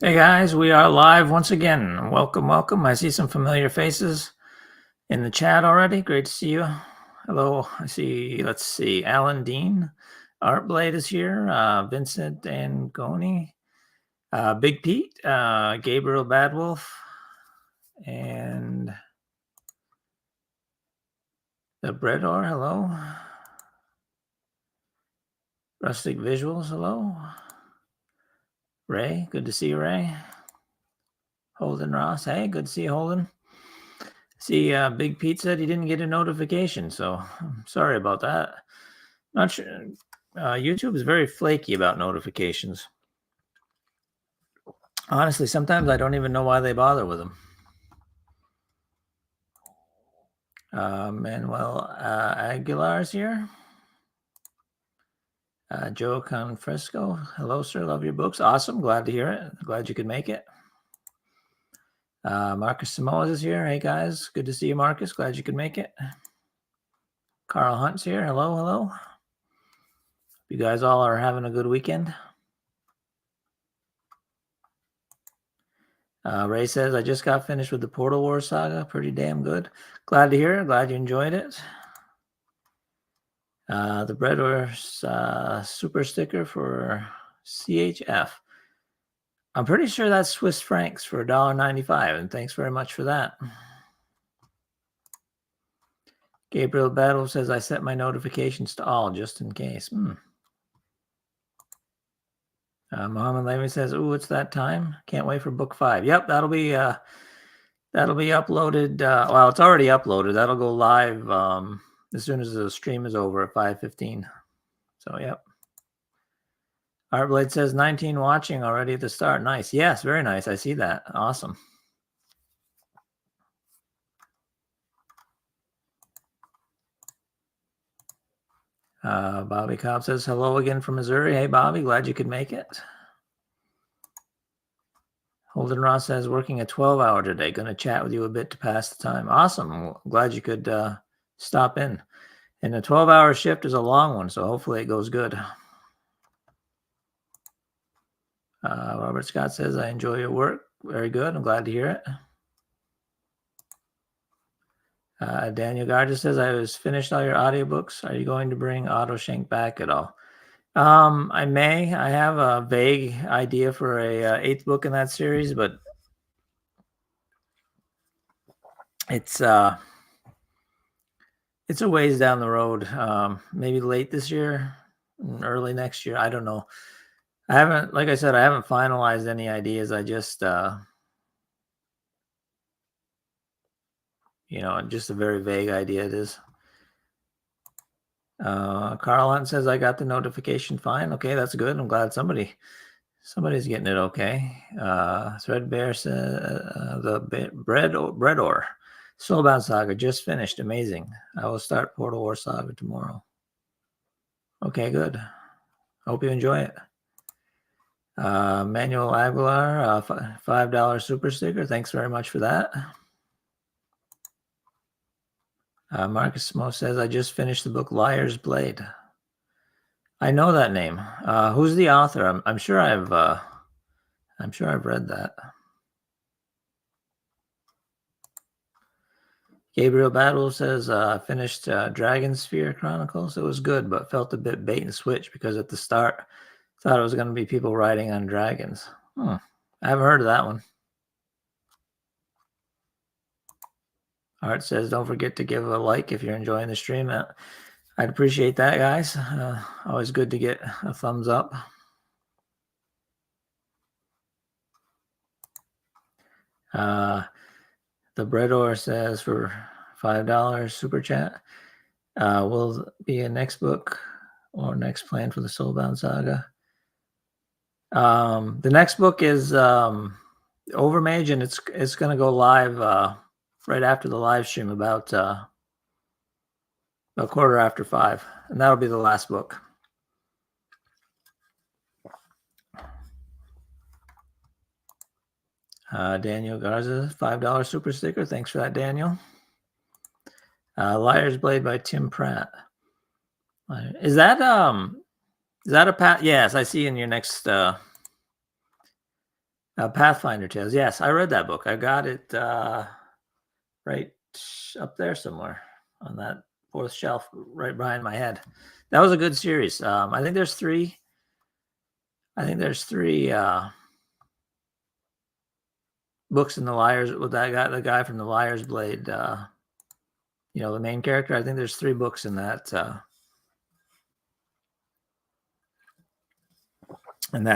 Hey guys, we are live once again. Welcome, welcome. I see some familiar faces in the chat already. Great to see you. Hello. I see, let's see, Alan Dean, Art Blade is here, Vincent Angoni, Big Pete, Gabriel Badwolf, and the Breador, hello. Rustic Visuals, hello. Ray, good to see you, Ray. Holden Ross, hey, good to see you, Holden. See, Big Pete said he didn't get a notification, so I'm sorry about that. Not sure. YouTube is very flaky about notifications. Honestly, sometimes I don't even know why they bother with them. Manuel Aguilar's here. Joe Confresco. Hello, sir. Love your books. Awesome. Glad to hear it. Glad you could make it. Marcus Samoas is here. Hey, guys. Good to see you, Marcus. Glad you could make it. Carl Hunt's here. Hello, hello. You guys all are having a good weekend. Ray says, I just got finished with the Portal War saga. Pretty damn good. Glad to hear it. Glad you enjoyed it. The Breador super sticker for CHF. I'm pretty sure that's Swiss francs for $1.95, and thanks very much for that. Gabriel Battle says, I set my notifications to all just in case. Mohammed Levy says, ooh, it's that time. Can't wait for book 5. Yep, that'll be uploaded. Well, it's already uploaded. That'll go live as soon as the stream is over at 5:15. So, yep. Artblade says 19 watching already at the start. Nice. Yes, very nice. I see that. Awesome. Bobby Cobb says hello again from Missouri. Hey, Bobby, glad you could make it. Holden Ross says working a 12-hour today. Going to chat with you a bit to pass the time. Awesome. Glad you could stop in. And a 12-hour shift is a long one, so hopefully it goes good. Robert Scott says, I enjoy your work. Very good. I'm glad to hear it. Daniel Gardner says, I was finished all your audiobooks. Are you going to bring Autoshank back at all? I may. I have a vague idea for a 8th book in that series, but it's a ways down the road. Maybe late this year, early next year. I don't know. I haven't, like I said, I haven't finalized any ideas. I just, just a very vague idea it is. Carl Hunt says, I got the notification fine. Okay, that's good. I'm glad somebody's getting it okay. Threadbare says, the Breador Soulbound Saga just finished. Amazing. I will start Portal War Saga tomorrow. Okay, good. Hope you enjoy it. Manuel Aguilar, $5 super sticker. Thanks very much for that. Marcus Smo says, I just finished the book Liar's Blade. I know that name. Who's the author? I'm sure I've read that. Gabriel Battle says, finished Dragon Sphere Chronicles. It was good, but felt a bit bait and switch because at the start, thought it was going to be people riding on dragons. I haven't heard of that one. Art says, don't forget to give a like if you're enjoying the stream. I'd appreciate that, guys. Always good to get a thumbs up. The Breador says for $5 super chat. Will be a next book or next plan for the Soulbound Saga. The next book is Overmage, and it's going to go live right after the live stream about a 5:15, and that'll be the last book. Daniel Garza, $5 super sticker. Thanks for that, Daniel. Liar's Blade by Tim Pratt. Is that a Pat? Yes, I see in your next Pathfinder Tales. Yes, I read that book. I got it right up there somewhere on that fourth shelf, right behind my head. That was a good series. I think there's three. I think there's three books in the Liars with that guy, the guy from the Liar's Blade. The main character. I think there's three books in that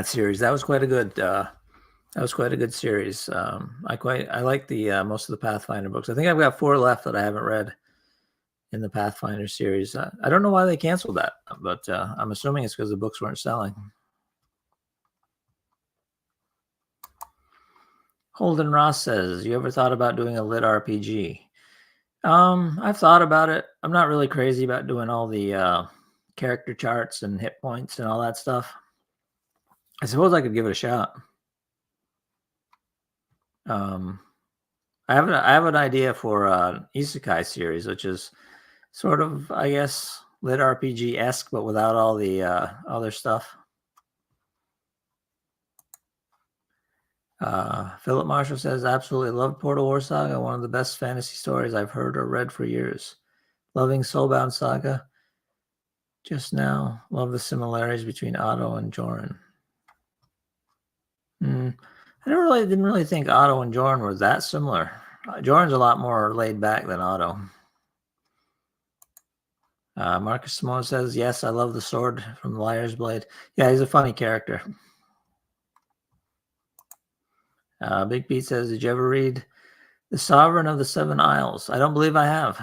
series. That was quite a good. That was quite a good series. I like the most of the Pathfinder books. I think I've got 4 left that I haven't read in the Pathfinder series. I don't know why they canceled that, but I'm assuming it's because the books weren't selling. Holden Ross says, "You ever thought about doing a lit RPG?" I've thought about it. I'm not really crazy about doing all the character charts and hit points and all that stuff. I suppose I could give it a shot. I have an idea for an isekai series, which is sort of, I guess, lit RPG-esque, but without all the other stuff. Philip Marshall says, absolutely loved Portal War Saga, one of the best fantasy stories I've heard or read for years. Loving Soulbound Saga. Just now, love the similarities between Otto and Joran. I didn't really think Otto and Joran were that similar. Joran's a lot more laid back than Otto. Marcus Simone says, yes, I love the sword from the Liar's Blade. Yeah, he's a funny character. Big Pete says, did you ever read The Sovereign of the Seven Isles? I don't believe I have.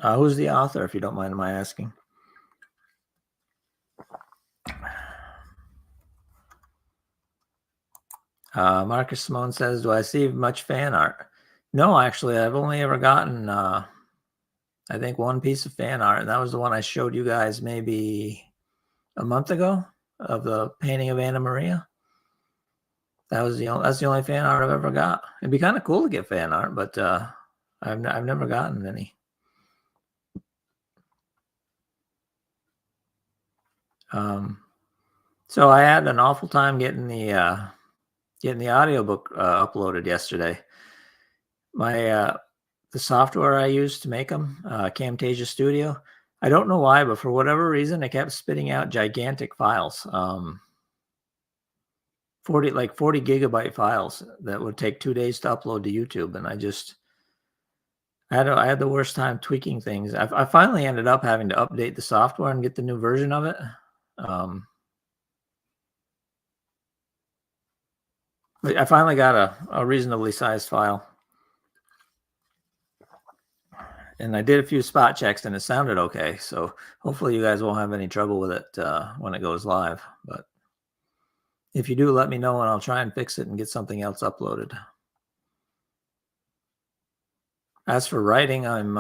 Who's the author, if you don't mind my asking? Marcus Simone says, do I see much fan art? No, actually, I've only ever gotten, I think, one piece of fan art, and that was the one I showed you guys maybe a month ago of the painting of Anna Maria. That's the only fan art I've ever got. It'd be kind of cool to get fan art, but I've never gotten any. So I had an awful time getting the audiobook uploaded yesterday. The software I used to make them, Camtasia Studio, I don't know why, but for whatever reason, it kept spitting out gigantic files, 40 gigabyte files that would take 2 days to upload to YouTube, and I had the worst time tweaking things. I finally ended up having to update the software and get the new version of it. But I finally got a reasonably sized file. And I did a few spot checks and it sounded okay. So hopefully you guys won't have any trouble with it when it goes live. But if you do, let me know and I'll try and fix it and get something else uploaded. As for writing, I'm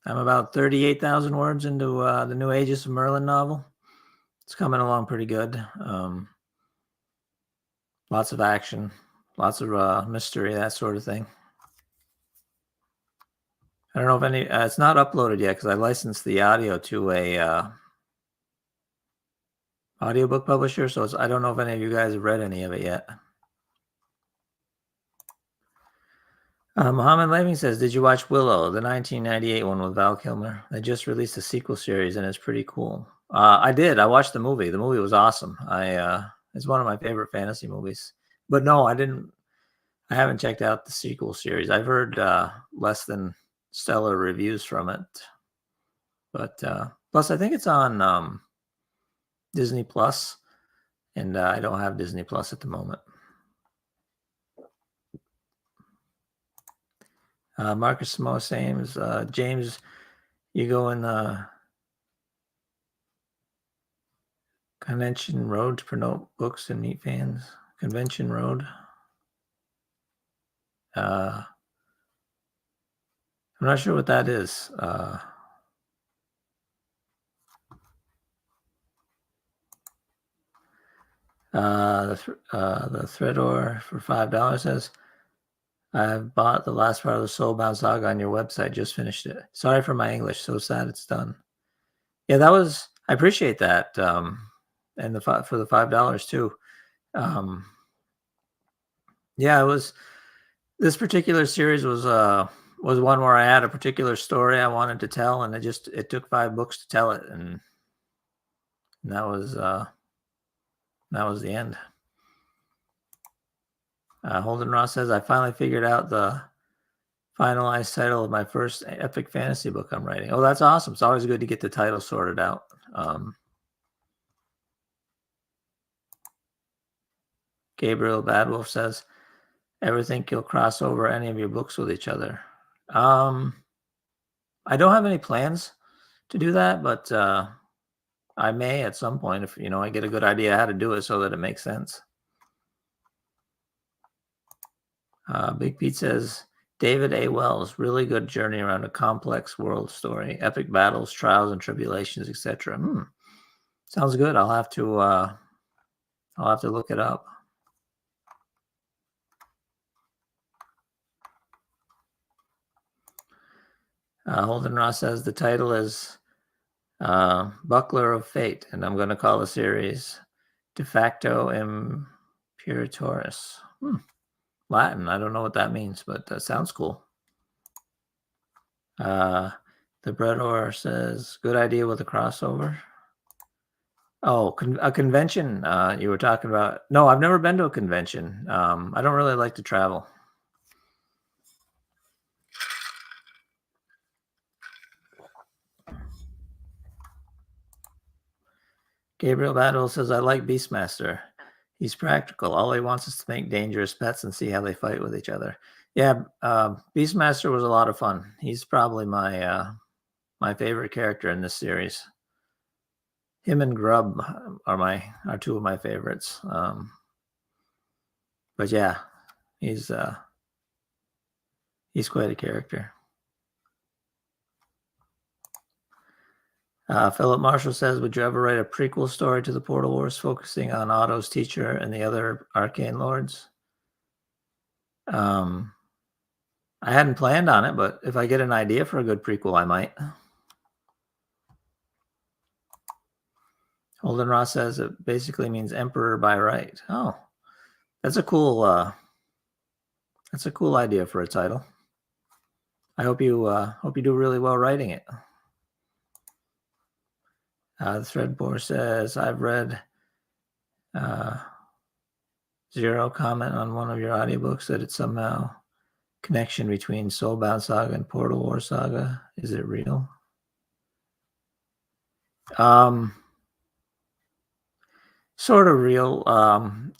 about 38,000 words into the new Aegis of Merlin novel. It's coming along pretty good. Lots of action, lots of mystery, that sort of thing. I don't know if any. It's not uploaded yet because I licensed the audio to a audiobook publisher. So I don't know if any of you guys have read any of it yet. Mohammed Laving says, did you watch Willow, the 1998 one with Val Kilmer? They just released a sequel series and it's pretty cool. I did. I watched the movie. The movie was awesome. It's one of my favorite fantasy movies. But no, I didn't. I haven't checked out the sequel series. I've heard less than stellar reviews from it. But plus, I think it's on Disney Plus, and I don't have Disney Plus at the moment. Marcus Samo Sames, James, you go in the Convention Road to promote books and meet fans. Convention Road. I'm not sure what that is. The Threador for $5 says, I've bought the last part of the Soulbound Saga on your website. Just finished it. Sorry for my English. So sad it's done. Yeah, I appreciate that. and for the $5 too. Yeah, it was. This particular series was one where I had a particular story I wanted to tell, and it took 5 books to tell it, and that was the end. Holden Ross says, I finally figured out the finalized title of my first epic fantasy book I'm writing. Oh, that's awesome. It's always good to get the title sorted out. Gabriel Badwolf says, ever think you'll cross over any of your books with each other? I don't have any plans to do that, but I may at some point if I get a good idea how to do it so that it makes sense. Big Pete says, David A. Wells, really good journey around a complex world story, epic battles, trials and tribulations, etc. Sounds good. I'll have to look it up. Holden Ross says the title is Buckler of Fate, and I'm going to call the series De Facto Imperatoris. Latin. I don't know what that means, but that sounds cool. The Breador says, good idea with a crossover. Oh, a convention you were talking about. No, I've never been to a convention. I don't really like to travel. Gabriel Battle says, I like Beastmaster. He's practical. All he wants is to make dangerous pets and see how they fight with each other. Yeah, Beastmaster was a lot of fun. He's probably my favorite character in this series. Him and Grub are two of my favorites. But yeah, he's quite a character. Philip Marshall says, would you ever write a prequel story to the Portal Wars focusing on Otto's teacher and the other arcane lords? I hadn't planned on it, but if I get an idea for a good prequel, I might. Holden Ross says it basically means emperor by right. Oh, that's a cool idea for a title. I hope you do really well writing it. The Threadbore says, I've read Zero comment on one of your audiobooks that it's somehow connection between Soulbound Saga and Portal War Saga. Is it real? Sort of real.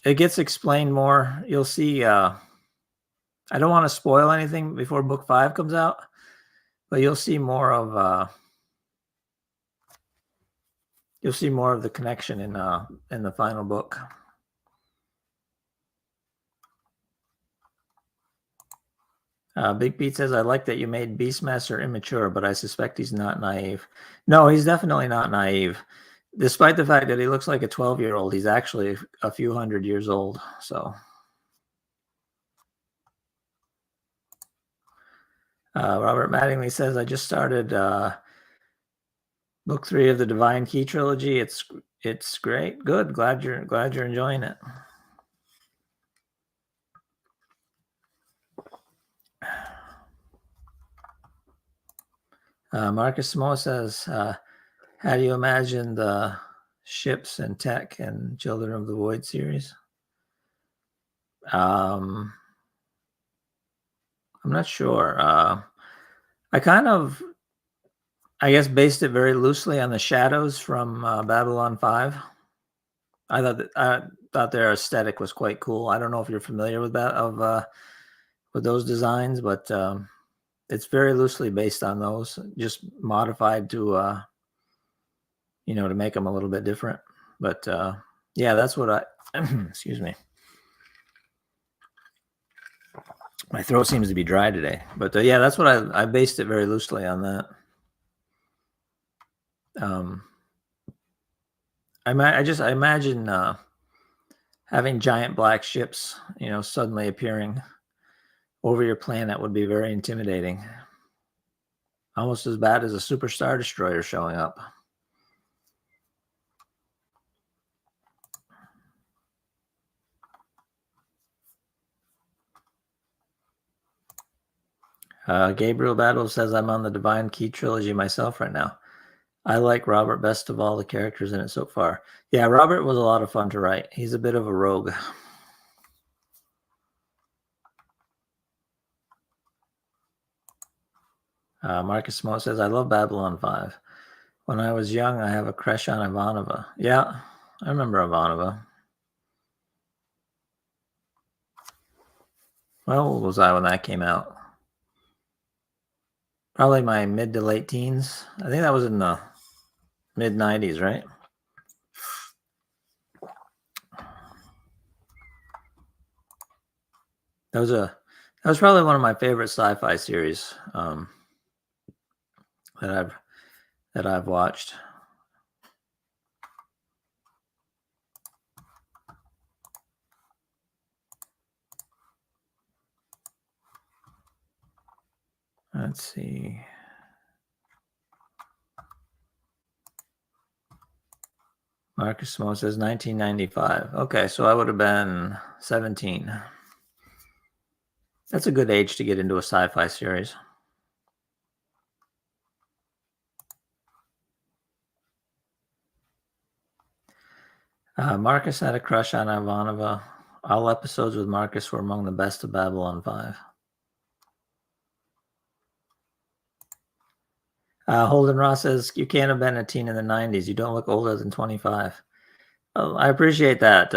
It gets explained more. You'll see. I don't want to spoil anything before book 5 comes out, but you'll see more of the connection in the final book. Big Pete says, I like that you made Beastmaster immature, but I suspect he's not naive. No, he's definitely not naive. Despite the fact that he looks like a 12-year-old, he's actually a few hundred years old. So, Robert Mattingly says, I just started book 3 of the Divine Key trilogy. It's great. Good. Glad you're enjoying it. Marcus Samoa says, how do you imagine the ships and tech and Children of the Void series? I'm not sure. I kind of, I guess, based it very loosely on the shadows from Babylon 5. I thought their aesthetic was quite cool. I don't know if you're familiar with that with those designs, but it's very loosely based on those, just modified to to make them a little bit different. But yeah, that's what I excuse me. My throat seems to be dry today, but yeah, that's what I based it very loosely on that. I imagine having giant black ships, suddenly appearing over your planet would be very intimidating. Almost as bad as a superstar destroyer showing up. Gabriel Battle says I'm on the Divine Key trilogy myself right now. I like Robert best of all the characters in it so far. Yeah, Robert was a lot of fun to write. He's a bit of a rogue. Marcus Smo says, I love Babylon 5. When I was young, I have a crush on Ivanova. Yeah, I remember Ivanova. How old was I when that came out? Probably my mid to late teens. I think that was in the mid 90s, right? That was probably one of my favorite sci-fi series that I've watched. Let's see. Marcus Smo says 1995. Okay, so I would have been 17. That's a good age to get into a sci-fi series. Marcus had a crush on Ivanova. All episodes with Marcus were among the best of Babylon 5. Holden Ross says, you can't have been a teen in the 90s. You don't look older than 25. Oh, I appreciate that.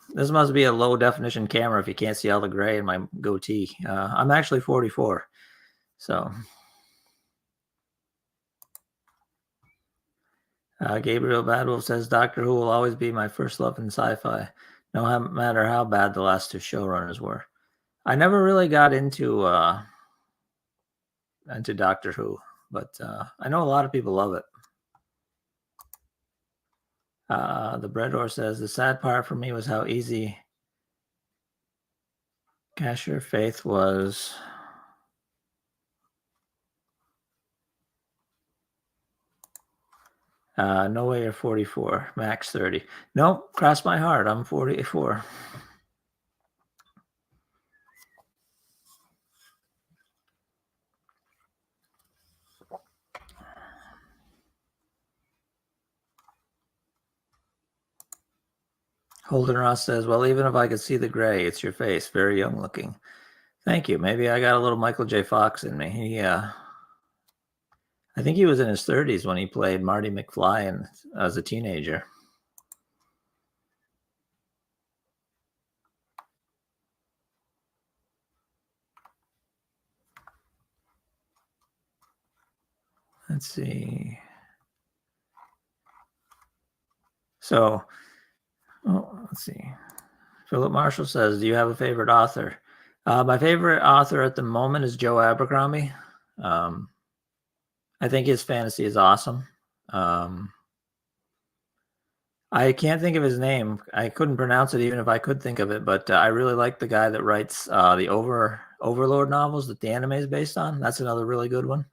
This must be a low definition camera if you can't see all the gray in my goatee. I'm actually 44. So, Gabriel Badwolf says, Doctor Who will always be my first love in sci fi, no matter how bad the last two showrunners were. I never really got into Doctor Who, but I know a lot of people love it. The Breador says, the sad part for me was how easy Cashier Faith was. No way you're 44, max 30. Nope, cross my heart. I'm 44. Holden Ross says, well, even if I could see the gray, it's your face. Very young looking. Thank you. Maybe I got a little Michael J. Fox in me. I think he was in his 30s when he played Marty McFly as a teenager. Let's see. So, let's see. Philip Marshall says, do you have a favorite author? My favorite author at the moment is Joe Abercrombie. I think his fantasy is awesome. I can't think of his name. I couldn't pronounce it even if I could think of it, but I really like the guy that writes the Overlord novels that the anime is based on. That's another really good one.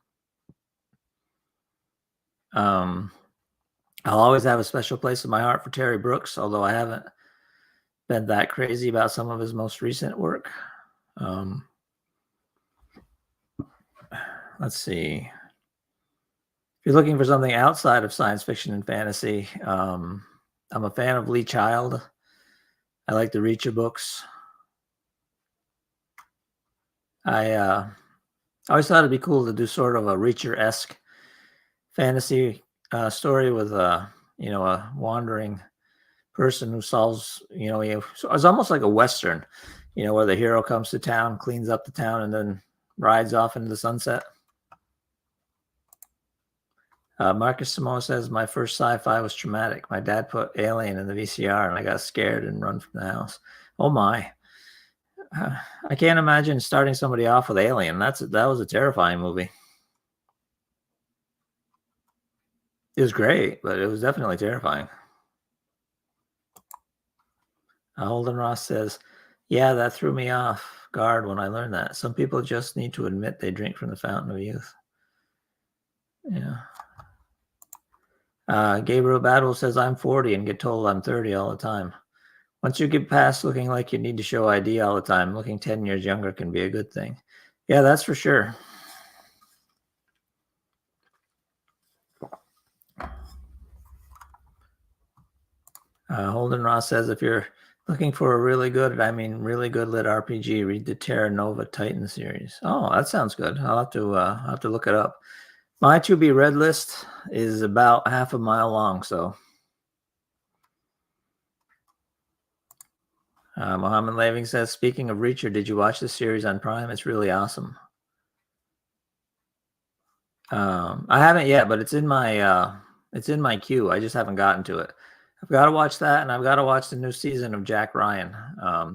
I'll always have a special place in my heart for Terry Brooks, although I haven't been that crazy about some of his most recent work. Let's see. If you're looking for something outside of science fiction and fantasy, I'm a fan of Lee Child. I like the Reacher books. I always thought it'd be cool to do sort of a Reacher-esque fantasy story with a wandering person who solves, so it's almost like a Western, where the hero comes to town, cleans up the town, and then rides off into the sunset. Marcus Simone says, my first sci-fi was traumatic. My dad put Alien in the VCR and I got scared and run from the house. Oh my. I can't imagine starting somebody off with Alien. That was a terrifying movie. It was great, but it was definitely terrifying. Holden Ross says, yeah, that threw me off guard when I learned that. Some people just need to admit they drink from the fountain of youth. Yeah. Gabriel Battle says, I'm 40 and get told I'm 30 all the time. Once you get past looking like you need to show ID all the time, looking 10 years younger can be a good thing. Yeah, that's for sure. Holden Ross says if you're looking for a really good, I mean really good lit RPG, read the Terra Nova Titan series. Oh, that sounds good. I'll have to look it up. My to be read list is about half a mile long, so Mohammed Laving says, speaking of Reacher, did you watch the series on Prime? It's really awesome. I haven't yet, but it's in my queue. I just haven't gotten to it. I've got to watch that, and I've got to watch the new season of Jack Ryan.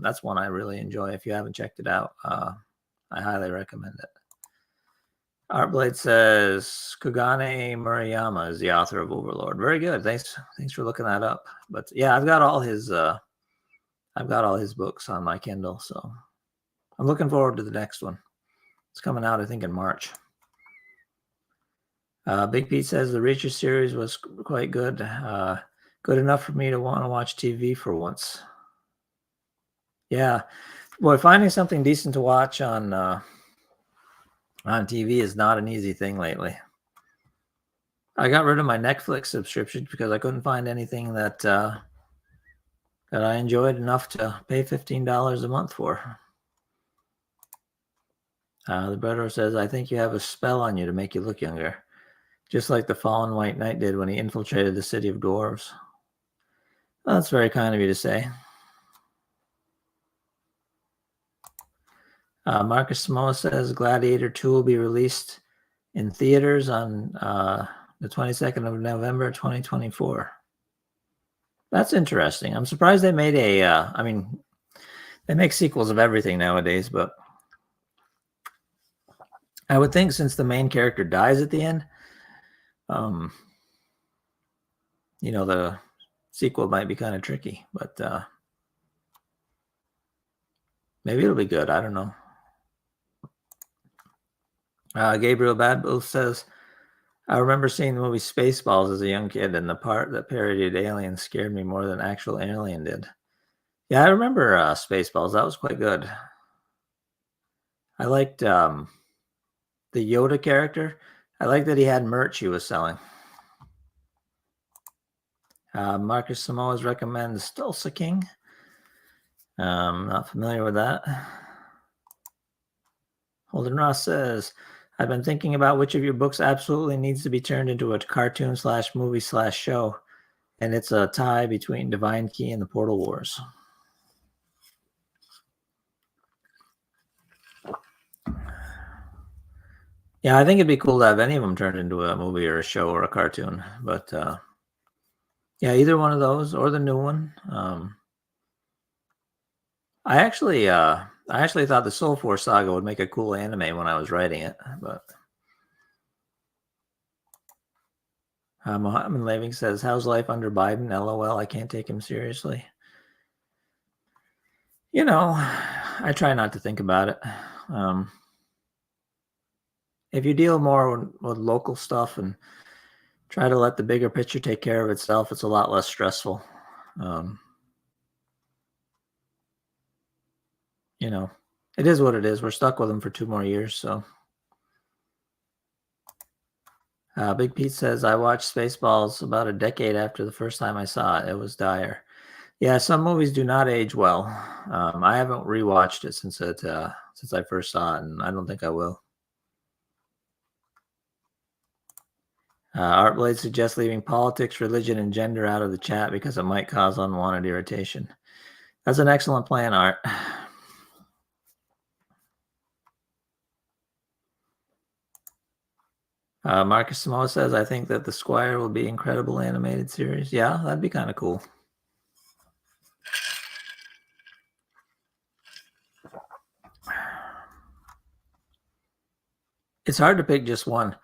That's one I really enjoy. If you haven't checked it out, I highly recommend it. Artblade says Kugane Murayama is the author of Overlord. Very good. Thanks for looking that up. But yeah, I've got all his books on my Kindle, so I'm looking forward to the next one. It's coming out, I think, in March. Big Pete says the Reacher series was quite good. Good enough for me to want to watch TV for once. Yeah. Boy, finding something decent to watch on TV is not an easy thing lately. I got rid of my Netflix subscription because I couldn't find anything that I enjoyed enough to pay $15 a month for. The brother says, I think you have a spell on you to make you look younger, just like the fallen White Knight did when he infiltrated the city of dwarves. Well, that's very kind of you to say. Marcus Samoa says Gladiator 2 will be released in theaters on the 22nd of November, 2024. That's interesting. I'm surprised they made I mean, they make sequels of everything nowadays, but I would think since the main character dies at the end, the sequel might be kind of tricky, but maybe it'll be good. I don't know. Gabriel Badbull says, I remember seeing the movie Spaceballs as a young kid, and the part that parodied aliens scared me more than actual alien did. Yeah, I remember Spaceballs. That was quite good. I liked the Yoda character. I liked that he had merch he was selling. Marcus Samoas recommends Tulsa King. Not familiar with that. Holden Ross says, I've been thinking about which of your books absolutely needs to be turned into a cartoon / movie / show, and it's a tie between Divine Key and the Portal Wars. Yeah, I think it'd be cool to have any of them turned into a movie or a show or a cartoon. But yeah, either one of those or the new one. I actually thought the Soul Force saga would make a cool anime when I was writing it, but Mohammed Laving says, how's life under Biden? LOL, I can't take him seriously. I try not to think about it. If you deal more with local stuff and try to let the bigger picture take care of itself, it's a lot less stressful. It is what it is. We're stuck with him for 2 more years, so. Big Pete says, I watched Spaceballs about a decade after the first time I saw it. It was dire. Yeah, some movies do not age well. I haven't rewatched it since I first saw it, and I don't think I will. Artblade suggests leaving politics, religion, and gender out of the chat because it might cause unwanted irritation. That's an excellent plan, Art. Marcus Samoa says, I think that The Squire will be incredible animated series. Yeah, that'd be kind of cool. It's hard to pick just one.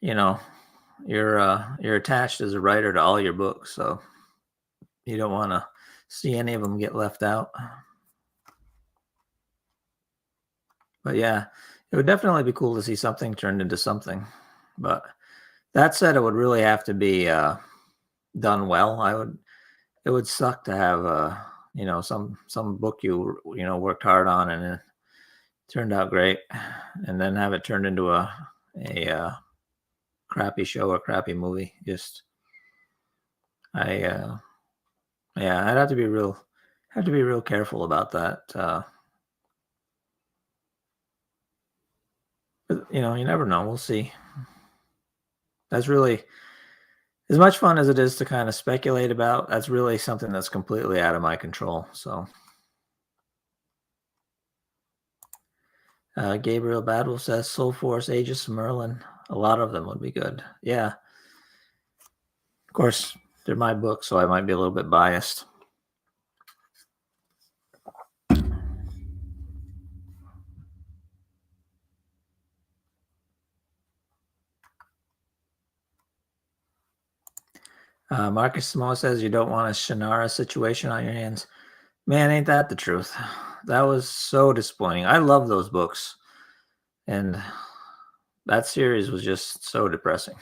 You're attached as a writer to all your books, so you don't want to see any of them get left out. But yeah, it would definitely be cool to see something turned into something. But that said, it would really have to be done well. It would suck to have some book you worked hard on and turned out great, and then have it turned into a crappy show or crappy movie. Just I yeah, I'd have to be real careful about that. You know, you never know. We'll see. That's really as much fun as it is to kind of speculate about. That's really something that's completely out of my control. So, Gabriel Badwell says Soul Force, Aegis Merlin. A lot of them would be good. Yeah, of course, they're my books, so I might be a little bit biased. Marcus Samo says you don't want a Shannara situation on your hands. Man, ain't that the truth? That was so disappointing. I love those books, and that series was just so depressing.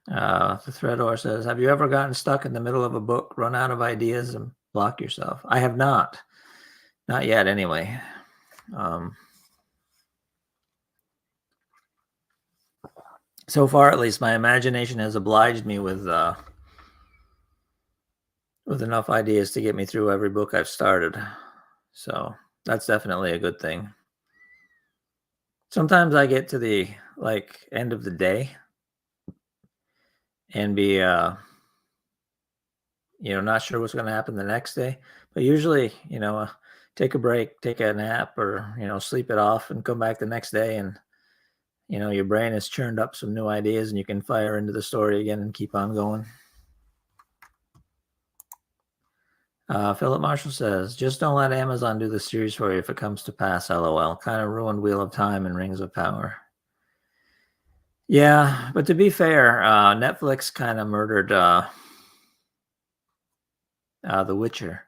The Threador says, have you ever gotten stuck in the middle of a book, run out of ideas, and block yourself? I have not. Not yet, anyway. So far, at least, my imagination has obliged me with enough ideas to get me through every book I've started. So that's definitely a good thing. Sometimes I get to the end of the day and be not sure what's going to happen the next day, but usually take a break, take a nap, or sleep it off and come back the next day, and your brain has churned up some new ideas and you can fire into the story again and keep on going. Philip Marshall says, just don't let Amazon do the series for you if it comes to pass, LOL. Kind of ruined Wheel of Time and Rings of Power. Yeah, but to be fair, Netflix kind of murdered The Witcher.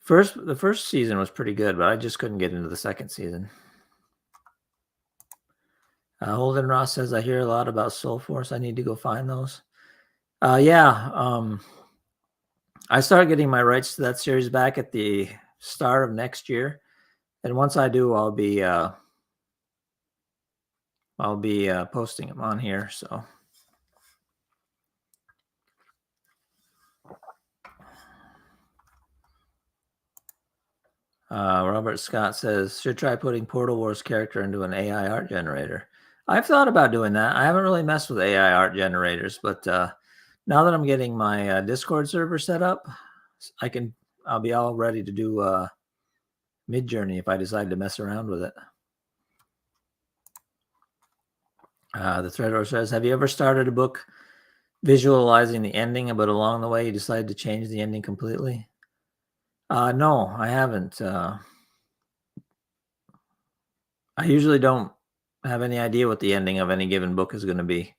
The first season was pretty good, but I just couldn't get into the second season. Holden Ross says, I hear a lot about Soul Force. I need to go find those. I start getting my rights to that series back at the start of next year. And once I do, I'll be posting them on here. So Robert Scott says, should try putting Portal Wars character into an AI art generator. I've thought about doing that. I haven't really messed with AI art generators, but now that I'm getting my Discord server set up, I'll be all ready to do Midjourney if I decide to mess around with it. The Threador says, have you ever started a book visualizing the ending, but along the way you decided to change the ending completely? No, I haven't. I usually don't have any idea what the ending of any given book is going to be.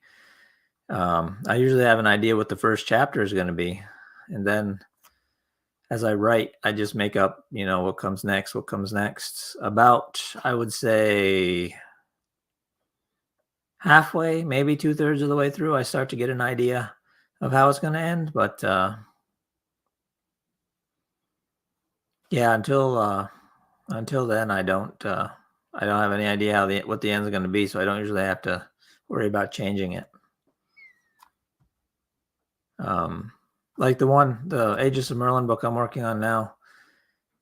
I usually have an idea what the first chapter is going to be, and then as I write, I just make up, what comes next. About, I would say, halfway, maybe 2/3 of the way through, I start to get an idea of how it's going to end. But yeah, until then, I don't have any idea what the end's going to be, so I don't usually have to worry about changing it. Like the Aegis of Merlin book I'm working on now,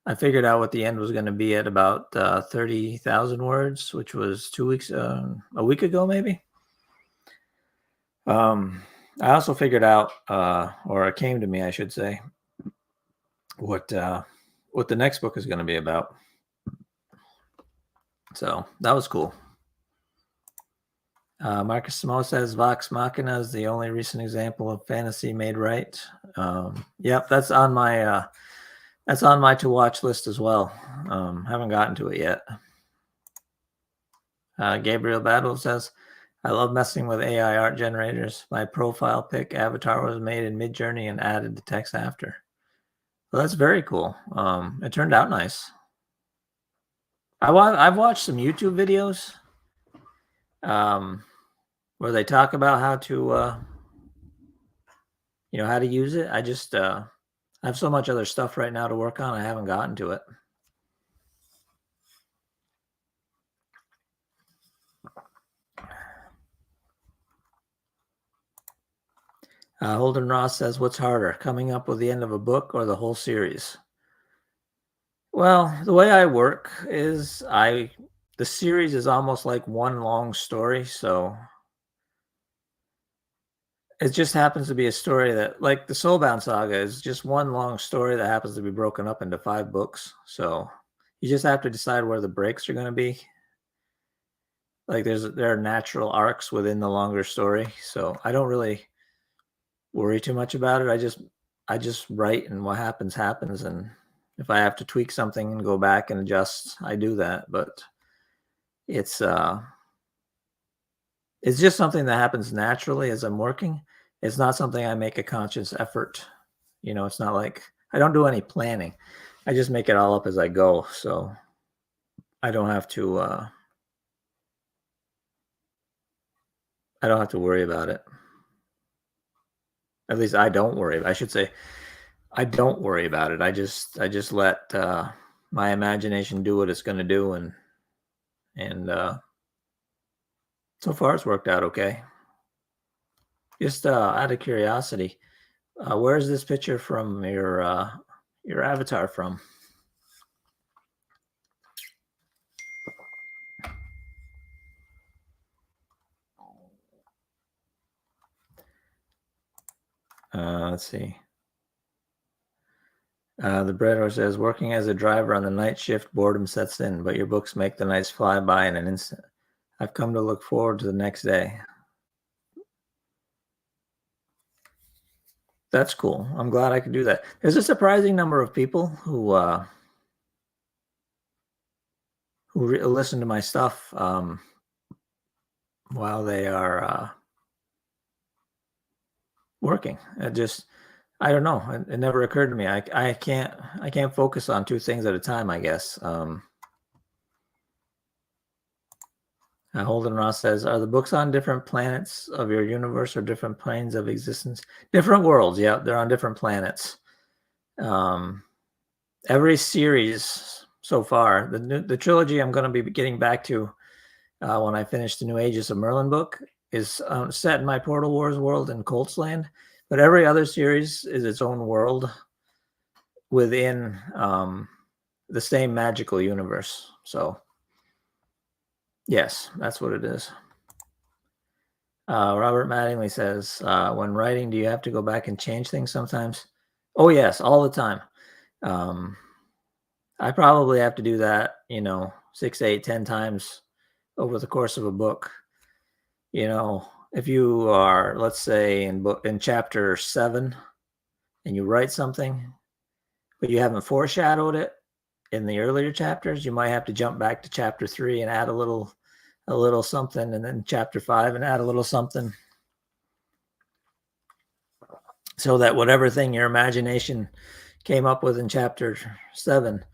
I figured out what the end was going to be at about 30,000 words, which was a week ago, maybe. I also figured out, or it came to me, I should say, what the next book is going to be about. So that was cool. Marcus Samo says Vox Machina is the only recent example of fantasy made right. Yep, that's on my to watch list as well. Haven't gotten to it yet. Gabriel Battle says, I love messing with AI art generators. My profile pic avatar was made in Midjourney and added the text after. Well, that's very cool. It turned out nice. I've watched some YouTube videos where they talk about how to how to use it. I I have so much other stuff right now to work on. I haven't gotten to it. Holden Ross says, "What's harder, coming up with the end of a book or the whole series?" Well, the way I work is the series is almost like one long story, so it just happens to be a story that, like the Soulbound saga, is just one long story that happens to be broken up into 5 books. So you just have to decide where the breaks are going to be. Like there are natural arcs within the longer story, so I don't really worry too much about it. I just write, and what happens happens, and if I have to tweak something and go back and adjust, I do that. But it's uh it's just something that happens naturally as I'm working. It's not something I make a conscious effort. It's not like I don't do any planning. I just make it all up as I go. So I don't have to I don't have to worry about it. At least I don't worry. I should say I don't worry about it. I just let my imagination do what it's going to do, and so far it's worked out okay. Just out of curiosity, where is this picture from your avatar from? Let's see. The breador says, "Working as a driver on the night shift, boredom sets in, but your books make the nights fly by in an instant. I've come to look forward to the next day." That's cool. I'm glad I could do that. There's a surprising number of people who listen to my stuff while they are working. I don't know. It never occurred to me. I can't focus on two things at a time, I guess. Holden Ross says, "Are the books on different planets of your universe or different planes of existence?" Different worlds. Yeah, they're on different planets. Um, every series so far, the trilogy I'm going to be getting back to when I finish the New Ages of Merlin book is set in my Portal Wars world in Coltsland, but every other series is its own world within the same magical universe. So, yes, that's what it is. Robert Mattingly says, "When writing, do you have to go back and change things sometimes?" Oh, yes, all the time. I probably have to do that, 6, 8, 10 times over the course of a book. If you are, let's say, in chapter 7, and you write something, but you haven't foreshadowed it in the earlier chapters, you might have to jump back to chapter 3 and add a little something, and then chapter 5 and add a little something, so that whatever thing your imagination came up with in chapter 7,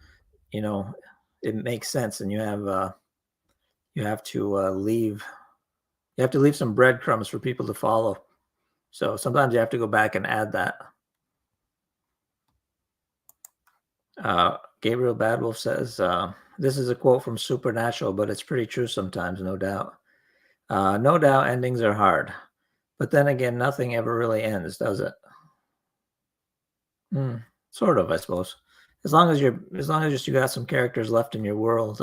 it makes sense, and you have to leave some breadcrumbs for people to follow. So sometimes you have to go back and add that. Gabriel Badwolf says, "This is a quote from Supernatural, but it's pretty true sometimes, no doubt. No doubt endings are hard, but then again, nothing ever really ends, does it?" Sort of, I suppose. As long as you got some characters left in your world,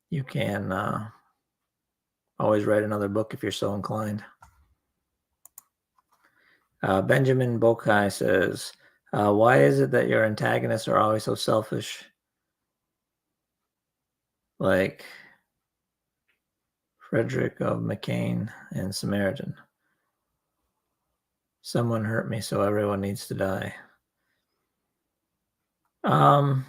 you can always write another book if you're so inclined. Benjamin Bokai says, "Why is it that your antagonists are always so selfish? Like Frederick of McCain and Samaritan. Someone hurt me, so everyone needs to die." Um,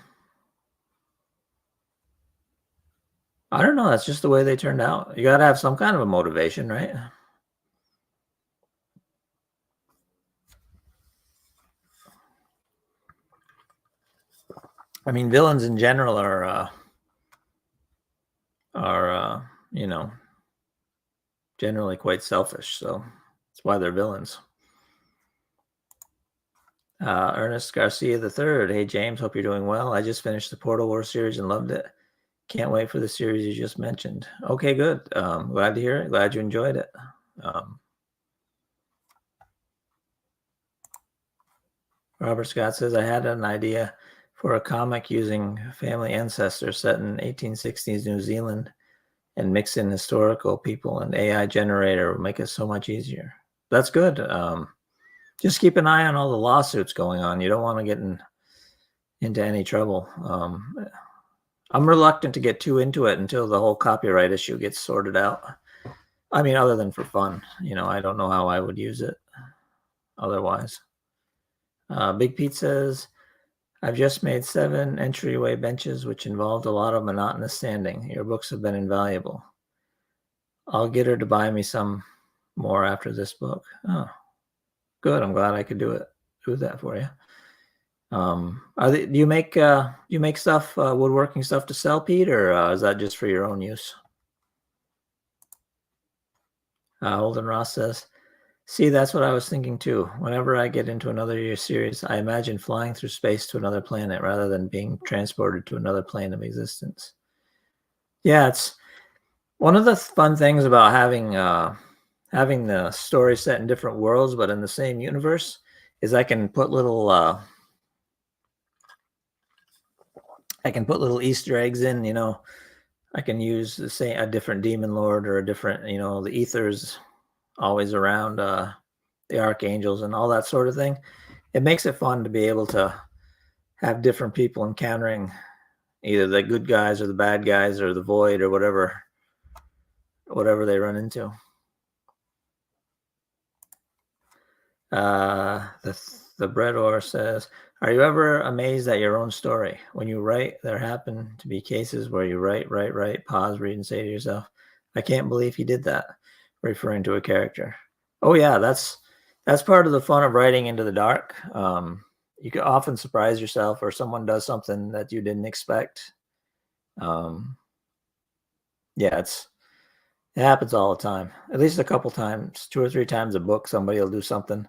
I don't know. That's just the way they turned out. You got to have some kind of a motivation, right? I mean, villains in general are generally quite selfish, so that's why they're villains. Ernest Garcia III. Hey, James, hope you're doing well. I just finished the Portal War series and loved it. Can't wait for the series you just mentioned. Okay, good. Glad to hear it. Glad you enjoyed it. Robert Scott says, I had an idea for a comic using family ancestors set in 1860s New Zealand and mix in historical people, and AI generator will make it so much easier. That's good. Just keep an eye on all the lawsuits going on. You don't want to get into any trouble. I'm reluctant to get too into it until the whole copyright issue gets sorted out. I mean, other than for fun, I don't know how I would use it otherwise. Big Pete says, I've just made 7 entryway benches, which involved a lot of monotonous standing. Your books have been invaluable. I'll get her to buy me some more after this book. Oh, good. I'm glad I could do that for you. Do you make stuff, woodworking stuff to sell, Pete, or is that just for your own use? Holden Ross says, see, that's what I was thinking too. Whenever I get into another year series, I imagine flying through space to another planet rather than being transported to another plane of existence. Yeah, it's one of the fun things about having the story set in different worlds but in the same universe is I can put little Easter eggs in. I can use a different demon lord or a different, the ether's always around, the archangels and all that sort of thing. It makes it fun to be able to have different people encountering either the good guys or the bad guys or the void or whatever they run into. The breador says, are you ever amazed at your own story? When you write, there happen to be cases where you write, pause, read, and say to yourself, I can't believe he did that, referring to a character. Oh yeah, that's part of the fun of writing into the dark. You can often surprise yourself, or someone does something that you didn't expect. Yeah, it happens all the time. At least a couple times, 2 or 3 times a book, somebody will do something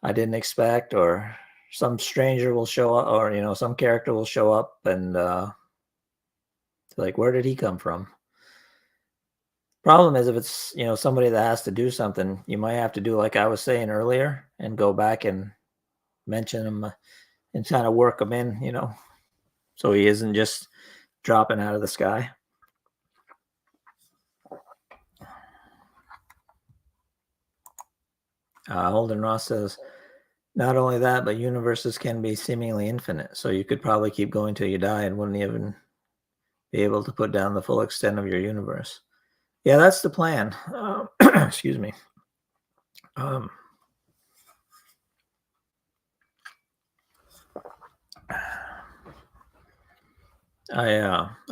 I didn't expect, or some stranger will show up, or some character will show up, and like, where did he come from? Problem is, if it's somebody that has to do something, you might have to do like I was saying earlier and go back and mention him and kind of work him in, so he isn't just dropping out of the sky. Holden Ross says, not only that, but universes can be seemingly infinite, so you could probably keep going till you die and wouldn't even be able to put down the full extent of your universe. Yeah, that's the plan. Excuse me. I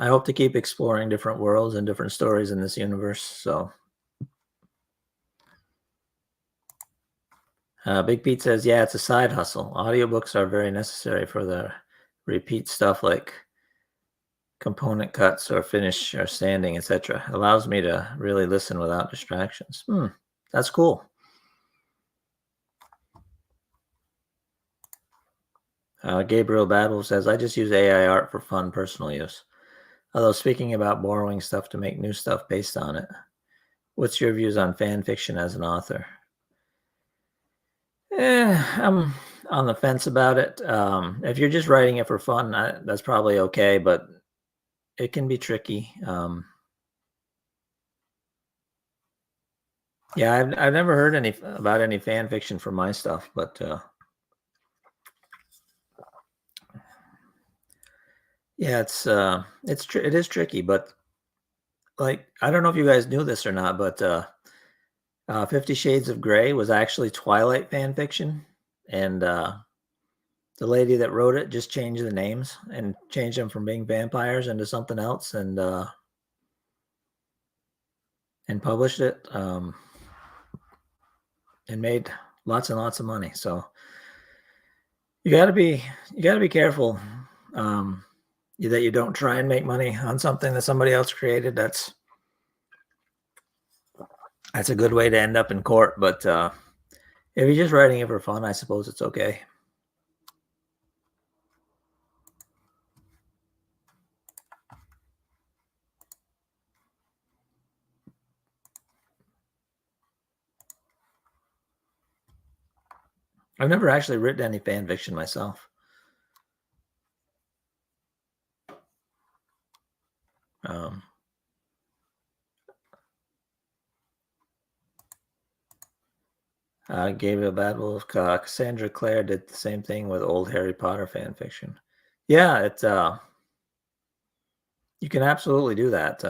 hope to keep exploring different worlds and different stories in this universe. So, Big Pete says, yeah, it's a side hustle. Audiobooks are very necessary for the repeat stuff like component cuts or finish or sanding, etc. Allows me to really listen without distractions. That's cool. Gabriel Badwell says, I just use AI art for fun personal use. Although speaking about borrowing stuff to make new stuff based on it, what's your views on fan fiction as an author? I'm on the fence about it. If you're just writing it for fun, that's probably okay, but it can be tricky. Yeah, I've never heard about any fan fiction for my stuff, but yeah, it is tricky. But like, I don't know if you guys knew this or not, but 50 Shades of Grey was actually Twilight fan fiction, and the lady that wrote it just changed the names and changed them from being vampires into something else, and published it, and made lots and lots of money. So you got to be careful that you don't try and make money on something that somebody else created. That's a good way to end up in court. But if you're just writing it for fun, I suppose it's okay. I've never actually written any fan fiction myself. Um, Gabriel Badwolf, Cassandra Clare did the same thing with old Harry Potter fan fiction. Yeah, it's you can absolutely do that.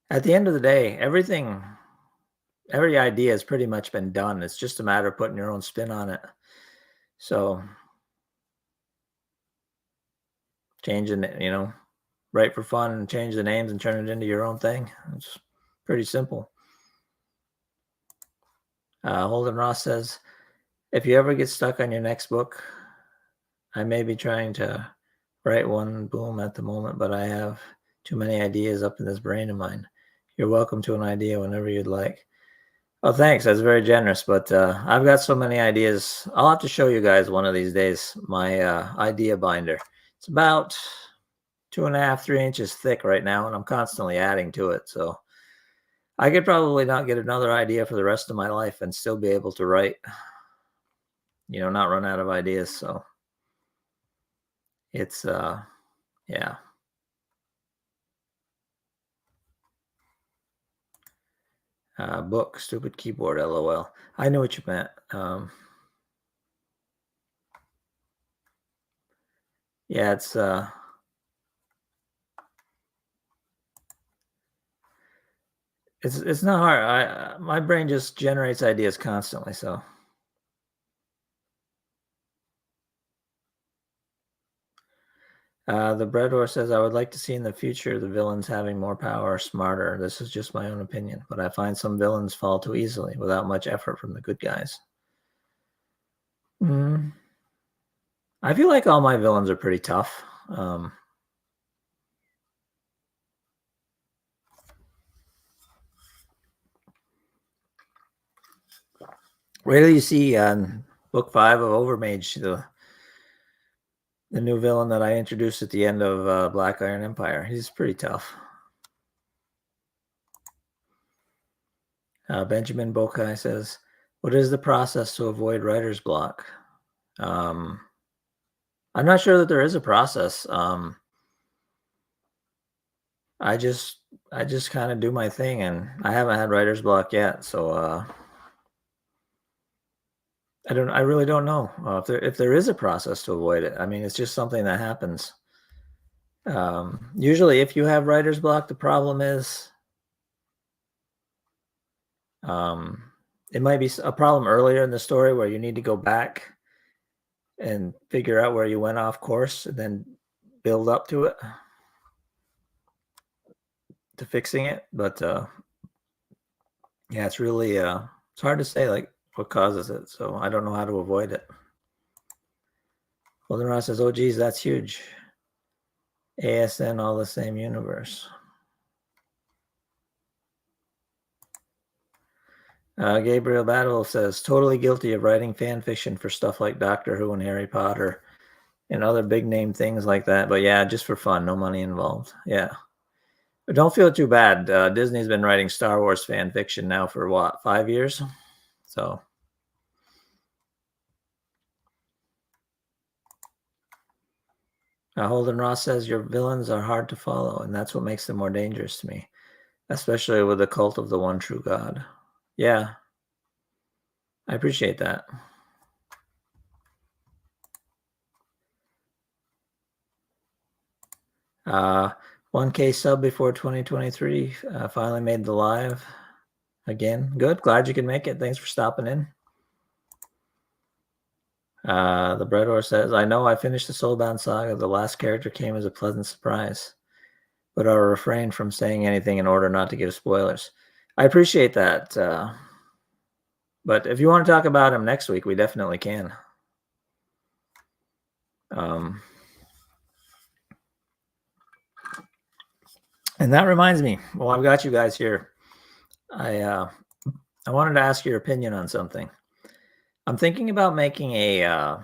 At the end of the day, every idea has pretty much been done. It's just a matter of putting your own spin on it. So changing it, write for fun and change the names and turn it into your own thing. It's pretty simple. Holden Ross says, if you ever get stuck on your next book, I may be trying to write one boom at the moment, but I have too many ideas up in this brain of mine. You're welcome to an idea whenever you'd like. Oh, thanks. That's very generous. But I've got so many ideas. I'll have to show you guys one of these days my idea binder. It's about 2.5, 3 inches thick right now, and I'm constantly adding to it. So I could probably not get another idea for the rest of my life and still be able to write, not run out of ideas. So it's, yeah. Book, stupid keyboard, LOL. I knew what you meant. Yeah, it's not hard. My brain just generates ideas constantly. So the Breador says, I would like to see in the future the villains having more power or smarter. This is just my own opinion, but I find some villains fall too easily without much effort from the good guys. I feel like all my villains are pretty tough. Wait till you see book 5 of Overmage, the new villain that I introduced at the end of Black Iron Empire. He's pretty tough. Benjamin Bokai says, what is the process to avoid writer's block? I'm not sure that there is a process. I just kind of do my thing, and I haven't had writer's block yet. So I really don't know if there is a process to avoid it. I mean, it's just something that happens. Usually if you have writer's block, the problem is it might be a problem earlier in the story where you need to go back and figure out where you went off course and then build up to it, to fixing it. But yeah, it's really it's hard to say like what causes it. So I don't know how to avoid it. Golden Ross says, oh geez, that's huge. ASN, all the same universe. Gabriel Battle says, totally guilty of writing fan fiction for stuff like Doctor Who and Harry Potter and other big name things like that. But yeah, just for fun, no money involved. Yeah. But don't feel too bad. Disney's been writing Star Wars fan fiction now for what, 5 years? So Holden Ross says, your villains are hard to follow, and that's what makes them more dangerous to me, especially with the cult of the one true God. Yeah, I appreciate that. 1K sub before 2023. Finally made the live again. Good. Glad you could make it. Thanks for stopping in. The Breador says, I know I finished the Soulbound Saga. The last character came as a pleasant surprise, but I'll refrain from saying anything in order not to give spoilers. I appreciate that. But if you want to talk about him next week, we definitely can. And that reminds me, well, I've got you guys here. I wanted to ask your opinion on something. I'm thinking about making a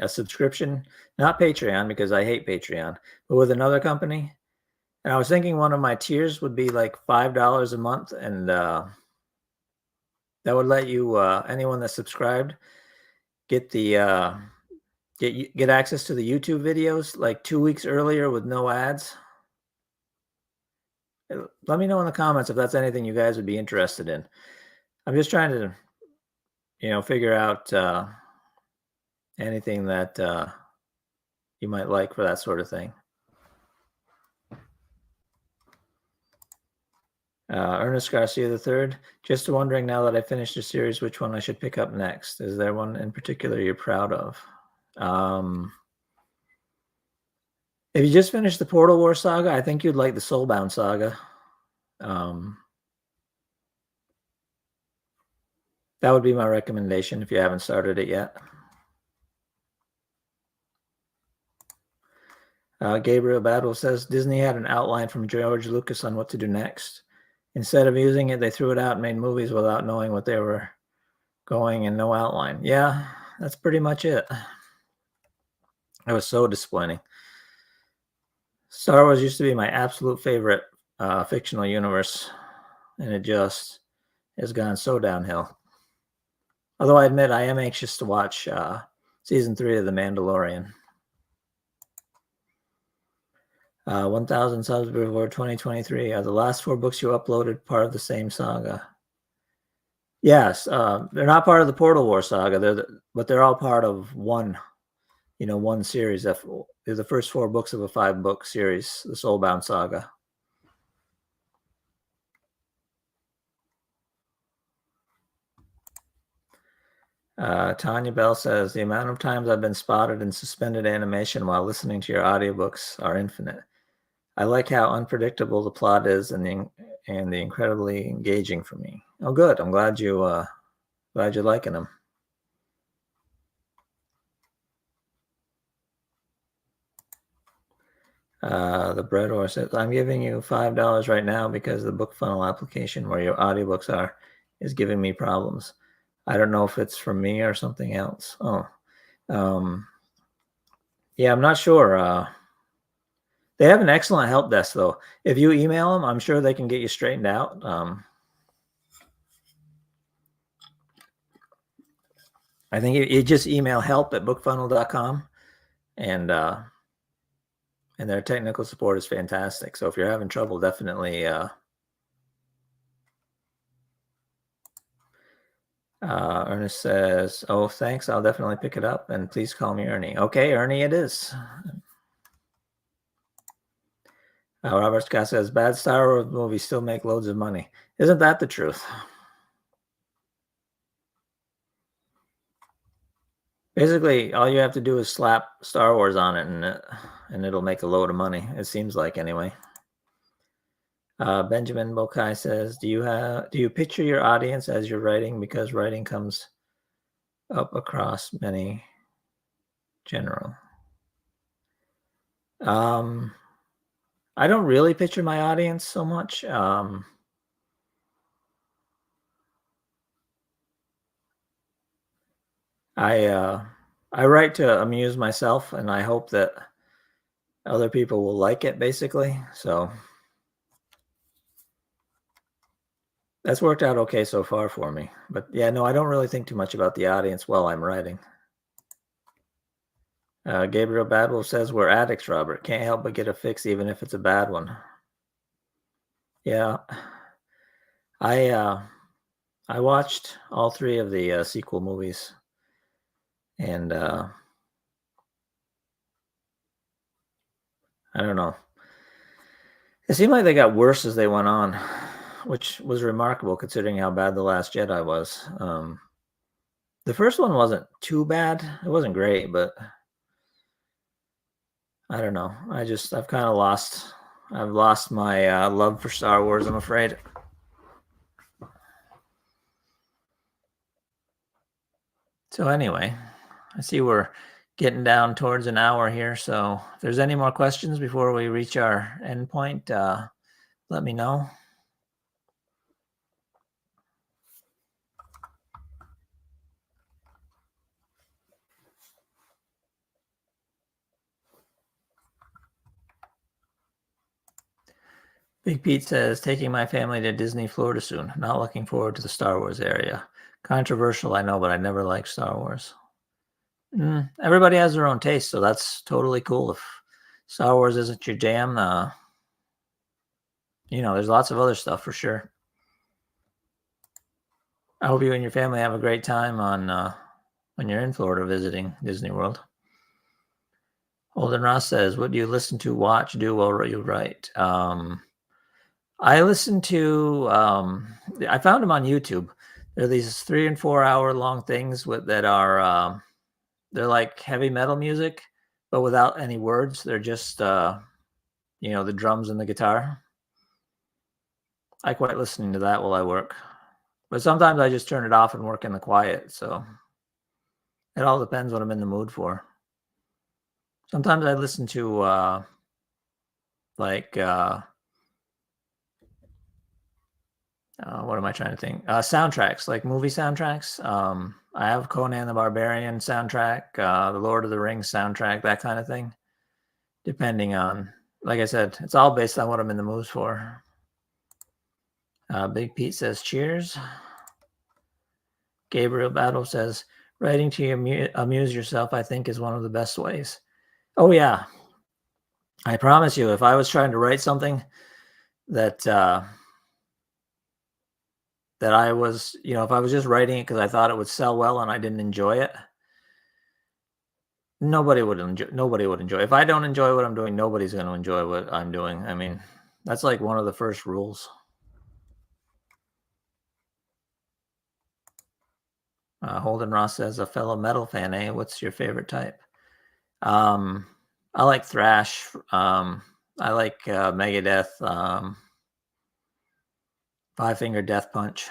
subscription, not Patreon because I hate Patreon, but with another company. And I was thinking one of my tiers would be like $5 a month, and That would let you anyone that's subscribed get the get access to the YouTube videos like 2 weeks earlier with no ads. Let me know in the comments if that's anything you guys would be interested in. I'm just trying to, figure out anything that you might like for that sort of thing. Ernest Garcia III, just wondering now that I finished the series, which one I should pick up next. Is there one in particular you're proud of? If you just finished the Portal War saga, I think you'd like the Soulbound saga. That would be my recommendation if you haven't started it yet. Gabriel Badwell says, Disney had an outline from George Lucas on what to do next. Instead of using it, they threw it out and made movies without knowing what they were going and no outline. Yeah, that's pretty much it. It was so disappointing. Star Wars used to be my absolute favorite fictional universe, and it just has gone so downhill. Although I admit I am anxious to watch season 3 of The Mandalorian. 1,000 subs before 2023. Are the last 4 books you uploaded part of the same saga? Yes, they're not part of the Portal War saga, but they're all part of one series. They're the first 4 books of a 5-book series, the Soulbound saga. Tanya Bell says, the amount of times I've been spotted in suspended animation while listening to your audiobooks are infinite. I like how unpredictable the plot is and the incredibly engaging for me. Oh, good. I'm glad you're liking them. The bread horse says, I'm giving you $5 right now because the book funnel application where your audiobooks are is giving me problems. I don't know if it's from me or something else. Oh, yeah, I'm not sure. They have an excellent help desk, though. If you email them, I'm sure they can get you straightened out. I think you just email help@bookfunnel.com, and their technical support is fantastic. So if you're having trouble, definitely. Ernest says, "Oh, thanks. I'll definitely pick it up, and please call me Ernie." Okay, Ernie, it is. Robert Scott says, "Bad Star Wars movies still make loads of money. Isn't that the truth?" Basically, all you have to do is slap Star Wars on it, and it'll make a load of money. It seems like, anyway. Benjamin Bokai says, "Do you picture your audience as you're writing, because writing comes up across many general?" I don't really picture my audience so much. I write to amuse myself, and I hope that other people will like it, basically. So that's worked out okay so far for me. But yeah, no, I don't really think too much about the audience while I'm writing. Gabriel Badwell says, we're addicts, Robert. Can't help but get a fix even if it's a bad one. Yeah. I watched all 3 of the sequel movies, and I don't know. It seemed like they got worse as they went on, which was remarkable considering how bad The Last Jedi was. The first one wasn't too bad. It wasn't great, but I don't know. I've kind of lost my love for Star Wars, I'm afraid. So anyway, I see we're getting down towards an hour here. So if there's any more questions before we reach our end point, let me know. Big Pete says, taking my family to Disney Florida soon. Not looking forward to the Star Wars area. Controversial, I know, but I never liked Star Wars. Everybody has their own taste, so that's totally cool. If Star Wars isn't your jam, there's lots of other stuff for sure. I hope you and your family have a great time on when you're in Florida visiting Disney World. Holden Ross says, "What do you listen to, watch, do while you write?" I listen to. I found them on YouTube. There are these 3 and 4 hour long things that are they're like heavy metal music, but without any words. They're just the drums and the guitar. I quite listening to that while I work, but sometimes I just turn it off and work in the quiet. So it all depends what I'm in the mood for. Sometimes I listen to like what am I trying to think? Soundtracks, like movie soundtracks. I have Conan the Barbarian soundtrack, the Lord of the Rings soundtrack, that kind of thing. Depending on, like I said, it's all based on what I'm in the mood for. Big Pete says, "Cheers." Gabriel Battle says, "Writing to amuse yourself, I think, is one of the best ways." Oh yeah, I promise you, if I was trying to write something that I was, if I was just writing it because I thought it would sell well and I didn't enjoy it, nobody would enjoy. If I don't enjoy what I'm doing, nobody's going to enjoy what I'm doing. I mean, that's like one of the first rules. Holden Ross says, "A fellow metal fan, eh? What's your favorite type?" I like thrash. I like Megadeth. Five Finger Death Punch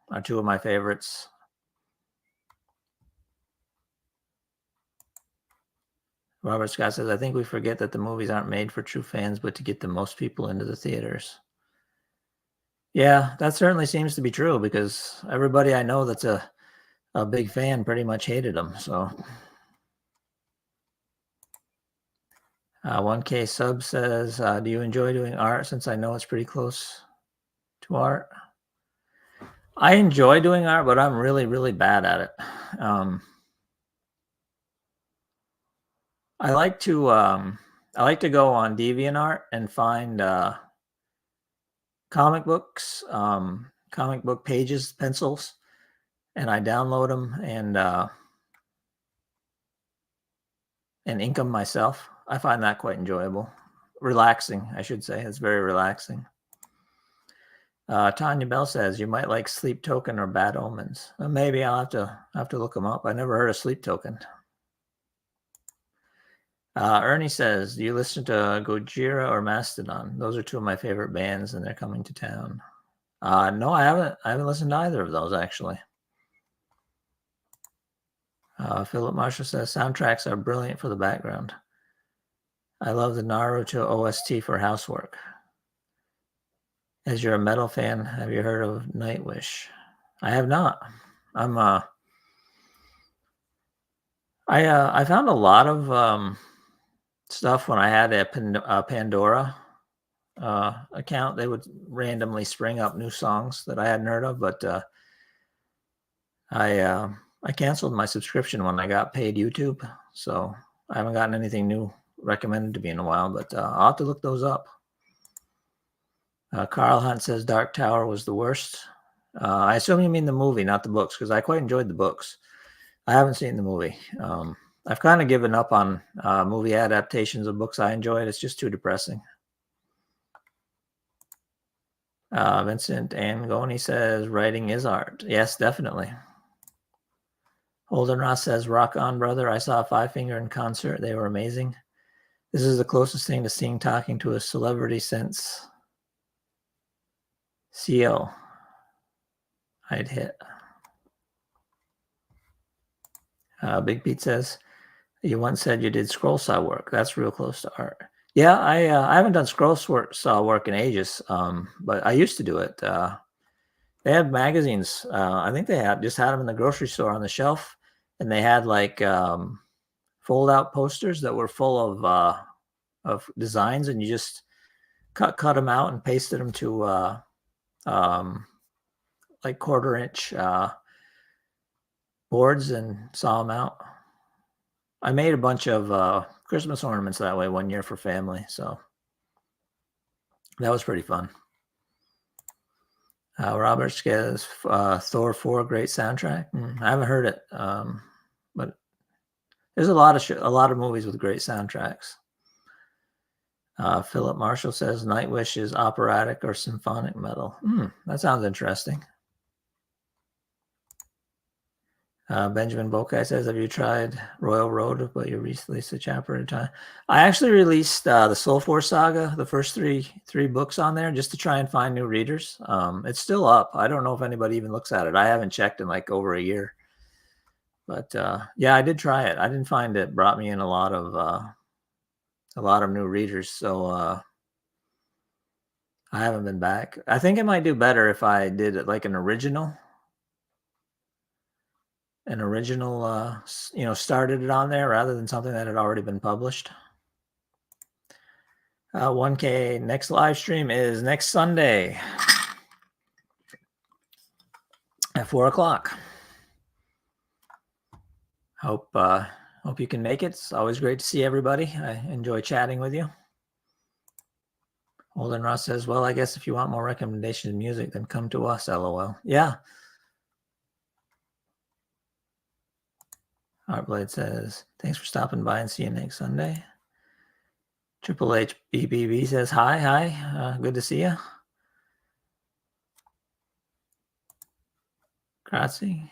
are two of my favorites. Robert Scott says, "I think we forget that the movies aren't made for true fans, but to get the most people into the theaters." Yeah, that certainly seems to be true because everybody I know that's a big fan pretty much hated them. So 1K sub says, "Do you enjoy doing art since I know it's pretty close to art?" I enjoy doing art, but I'm really, really bad at it. I like to go on DeviantArt and find comic books, comic book pages, pencils, and I download them and ink them myself. I find that quite enjoyable, relaxing, I should say. It's very relaxing. Tanya Bell says, "You might like Sleep Token or Bad Omens." Maybe I'll have to look them up. I never heard of Sleep Token. Ernie says, "Do you listen to Gojira or Mastodon? Those are two of my favorite bands, and they're coming to town." No, I haven't. I haven't listened to either of those actually. Philip Marshall says, "Soundtracks are brilliant for the background. I love the Naruto OST for housework." As you're a metal fan, have you heard of Nightwish? I have not. I found a lot of stuff when I had a Pandora account. They would randomly spring up new songs that I hadn't heard of, but I canceled my subscription when I got paid YouTube, so I haven't gotten anything new recommended to me in a while. But I'll have to look those up. Carl Hunt says Dark Tower was the worst. I assume you mean the movie, not the books, because I quite enjoyed the books. I haven't seen the movie. I've kind of given up on movie adaptations of books I enjoyed. It's just too depressing. Vincent Angoni says writing is art. Yes, definitely. Holden Ross says, "Rock on, brother. I saw Five Finger in concert. They were amazing. This is the closest thing to seeing talking to a celebrity since CO I'd hit." Big Pete says, "You once said you did scroll saw work. That's real close to art." Yeah, I haven't done scroll saw work in ages, but I used to do it. They had magazines. I think they had them in the grocery store on the shelf, and they had like fold out posters that were full of designs, and you just cut them out and pasted them to like 1/4 inch boards and saw them out. I made a bunch of Christmas ornaments that way one year for family, so that was pretty fun. Robert says Thor 4 great soundtrack. I haven't heard it, but there's a lot of movies with great soundtracks. Philip Marshall says Nightwish is operatic or symphonic metal. That sounds interesting. Benjamin Bokai says, have you tried Royal Road? But you recently released a chapter at a time. I actually released the Soul Force Saga, the first three books on there, just to try and find new readers. It's still up. I don't know if anybody even looks at it. I haven't checked in like over a year. But yeah, I did try it. I didn't find it brought me in a lot of new readers. So I haven't been back. I think it might do better if I did it like an original, started it on there rather than something that had already been published. 1K next live stream is next Sunday at 4:00. Hope you can make it. It's always great to see everybody. I enjoy chatting with you. Holden Ross says, well, I guess if you want more recommendations of music, then come to us, LOL. Yeah. Heartblade says, thanks for stopping by and see you next Sunday. Triple H BBB says, hi. Good to see you. Grazie.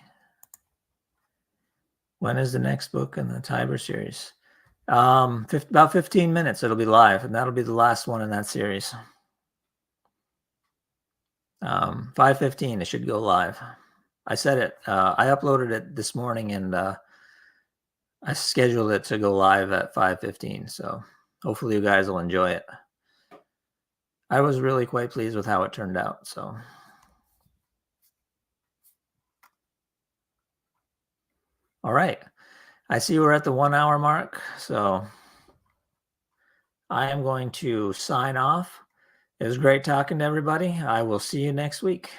When is the next book in the Tiber series? About 15 minutes, it'll be live, and that'll be the last one in that series. 5:15, it should go live. I said it. I uploaded it this morning, and I scheduled it to go live at 5:15. So hopefully you guys will enjoy it. I was really quite pleased with how it turned out. So. All right. I see we're at the 1 hour mark. So I am going to sign off. It was great talking to everybody. I will see you next week.